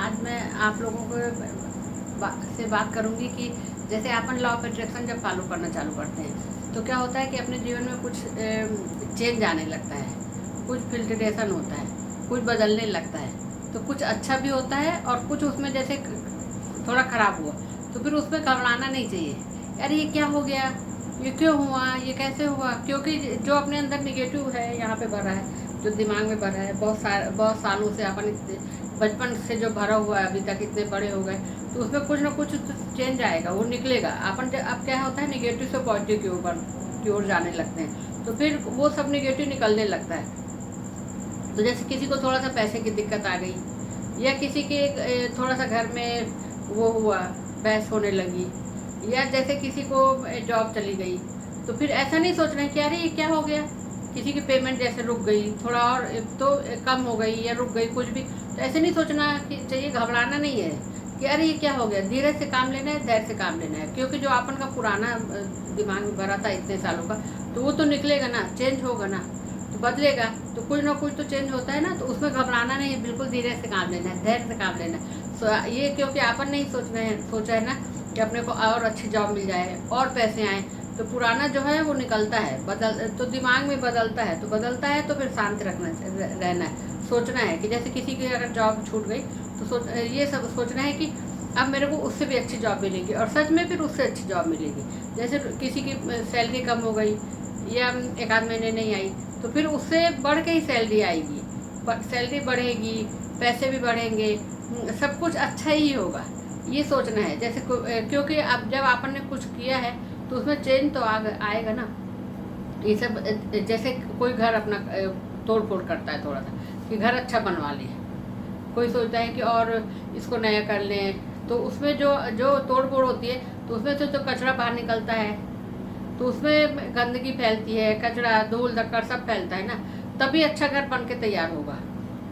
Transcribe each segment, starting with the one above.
आज मैं आप लोगों को से बात करूंगी कि जैसे अपन लॉ ऑफ अट्रैक्शन जब फॉलो करना चालू करते हैं तो क्या होता है कि अपने जीवन में कुछ चेंज आने लगता है, कुछ फिल्ट्रेशन होता है, कुछ बदलने लगता है। तो कुछ अच्छा भी होता है और कुछ उसमें जैसे थोड़ा ख़राब हुआ तो फिर उसमें घबराना नहीं चाहिए। यार ये क्या हो गया, ये क्यों हुआ, ये कैसे हुआ, क्योंकि जो अपने अंदर निगेटिव है यहाँ पे भरा है, जो दिमाग में भरा है बहुत सालों से अपन बचपन से जो भरा हुआ है अभी तक इतने बड़े हो गए, तो उसमें कुछ ना कुछ चेंज आएगा, वो निकलेगा। अपन अब क्या होता है, निगेटिव से पॉजिटिव की ओर जाने लगते हैं तो फिर वो सब निगेटिव निकलने लगता है। तो जैसे किसी को थोड़ा सा पैसे की दिक्कत आ गई, या किसी के थोड़ा सा घर में वो हुआ, बहस होने लगी, या जैसे किसी को जॉब चली गई, तो फिर ऐसा नहीं सोचना है कि अरे ये क्या हो गया, किसी की पेमेंट जैसे रुक गई, थोड़ा और तो कम हो गई या रुक गई कुछ भी, तो ऐसे नहीं सोचना कि चाहिए, घबराना नहीं है कि अरे ये क्या हो गया। धीरे से काम लेना है, धैर्य से काम लेना है, क्योंकि जो अपन का पुराना दिमाग में भरा था इतने सालों का, तो वो तो निकलेगा ना, चेंज होगा ना, तो बदलेगा, तो कुछ ना कुछ तो चेंज होता है ना। तो उसमें घबराना नहीं है, बिल्कुल धीरे से काम लेना है, धैर्य से काम लेना है। ये क्योंकि अपन नहीं सोचा है ना कि अपने को और अच्छी जॉब मिल जाए और पैसे आए, तो पुराना जो है वो निकलता है, तो दिमाग में बदलता है, तो फिर शांत रहना है। सोचना है कि जैसे किसी की अगर जॉब छूट गई तो ये सब सोचना है कि अब मेरे को उससे भी अच्छी जॉब मिलेगी, और सच में फिर उससे अच्छी जॉब मिलेगी। जैसे किसी की सैलरी कम हो गई या एक आध महीने नहीं आई, तो फिर उससे बढ़ के ही सैलरी आएगी, सैलरी बढ़ेगी, पैसे भी बढ़ेंगे, सब कुछ अच्छा ही होगा, ये सोचना है। जैसे क्योंकि अब जब आपन ने कुछ किया है तो उसमें चेंज तो आएगा ना। ये सब जैसे कोई घर अपना तोड़ फोड़ करता है थोड़ा सा कि घर अच्छा बनवा ले, कोई सोचता है कि और इसको नया कर लें, तो उसमें जो जो तोड़ फोड़ होती है तो उसमें से तो कचरा बाहर निकलता है, तो उसमें गंदगी फैलती है, कचरा धूल धक्कर सब फैलता है ना, तभी अच्छा घर बन के तैयार होगा,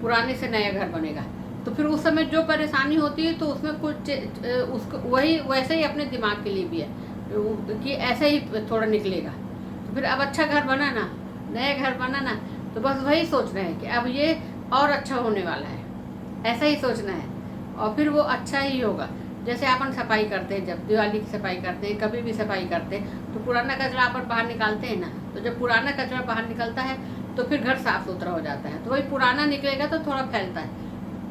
पुराने से नया घर बनेगा। तो फिर उस समय जो परेशानी होती है तो उसमें कुछ उसको वही वैसे ही अपने दिमाग के लिए भी है कि ऐसा ही थोड़ा निकलेगा। तो फिर अब अच्छा घर बना ना, नया घर बना ना, तो बस वही सोचना है कि अब ये और अच्छा होने वाला है, ऐसा ही सोचना है, और फिर वो अच्छा ही होगा। जैसे अपन सफाई करते हैं, जब दिवाली की सफाई करते हैं, कभी भी सफाई करते हैं, तो पुराना कचरा अपन बाहर निकालते हैं ना, तो जब पुराना कचरा बाहर निकलता है तो फिर घर साफ सुथरा हो जाता है। तो वही पुराना निकलेगा तो थोड़ा फैलता है,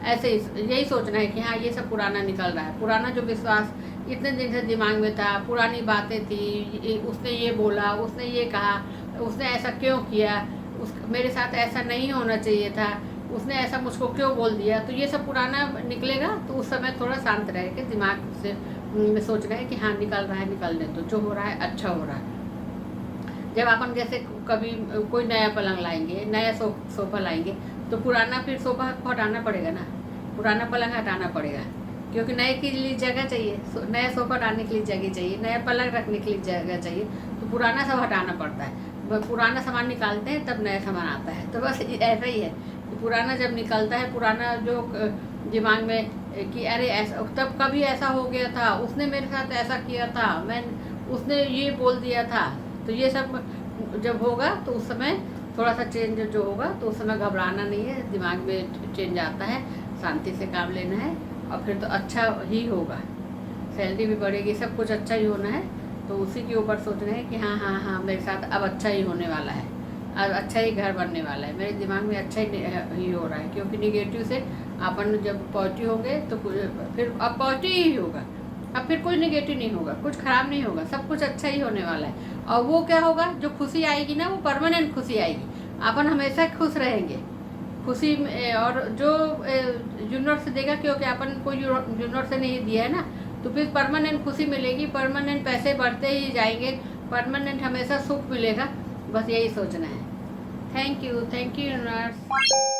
ऐसे ही यही सोचना है कि हाँ ये सब पुराना निकल रहा है, पुराना जो विश्वास इतने दिन से दिमाग में था, पुरानी बातें थी, उसने ये बोला, उसने ये कहा, उसने ऐसा क्यों किया, मेरे साथ ऐसा नहीं होना चाहिए था, उसने ऐसा मुझको क्यों बोल दिया, तो ये सब पुराना निकलेगा। तो उस समय थोड़ा शांत रह के दिमाग से सोचना है कि हाँ निकल रहा है, निकलने तो जो हो रहा है अच्छा हो रहा है। जब अपन जैसे कभी कोई नया पलंग लाएंगे, नया सोफा लाएंगे, तो पुराना फिर सोफा को हटाना पड़ेगा ना, पुराना पलंग हटाना पड़ेगा, क्योंकि नए के लिए जगह चाहिए, नया सोफा डालने के लिए जगह चाहिए, नया पलंग रखने के लिए जगह चाहिए, तो पुराना सब हटाना पड़ता है। पुराना सामान निकालते हैं तब नया सामान आता है। तो बस ऐसा ही है कि पुराना जब निकलता है, पुराना जो दिमाग में कि अरे ऐसा तब कभी ऐसा हो गया था, उसने मेरे साथ ऐसा किया था, उसने ये बोल दिया था, तो ये सब जब होगा तो उस समय थोड़ा सा चेंज जो होगा, तो उस समय घबराना नहीं है, दिमाग में चेंज आता है, शांति से काम लेना है, और फिर तो अच्छा ही होगा, सैलरी भी बढ़ेगी, सब कुछ अच्छा ही होना है। तो उसी के ऊपर सोचना है कि हाँ हाँ हाँ मेरे साथ अब अच्छा ही होने वाला है, अब अच्छा ही घर बनने वाला है, मेरे दिमाग में अच्छा ही हो रहा है। क्योंकि निगेटिव से अपन जब पॉजिटिव होंगे तो फिर अब पॉजिटिव ही होगा, अब फिर कोई निगेटिव नहीं होगा, कुछ खराब नहीं होगा, सब कुछ अच्छा ही होने वाला है। और वो क्या होगा, जो खुशी आएगी ना, वो परमानेंट खुशी आएगी, अपन हमेशा खुश रहेंगे, खुशी और जो यूनिवर्स से देगा, क्योंकि अपन कोई यूनिवर्स से नहीं दिया है ना, तो फिर परमानेंट खुशी मिलेगी, परमानेंट पैसे बढ़ते ही जाएंगे, परमानेंट हमेशा सुख मिलेगा। बस यही सोचना है। Thank you universe.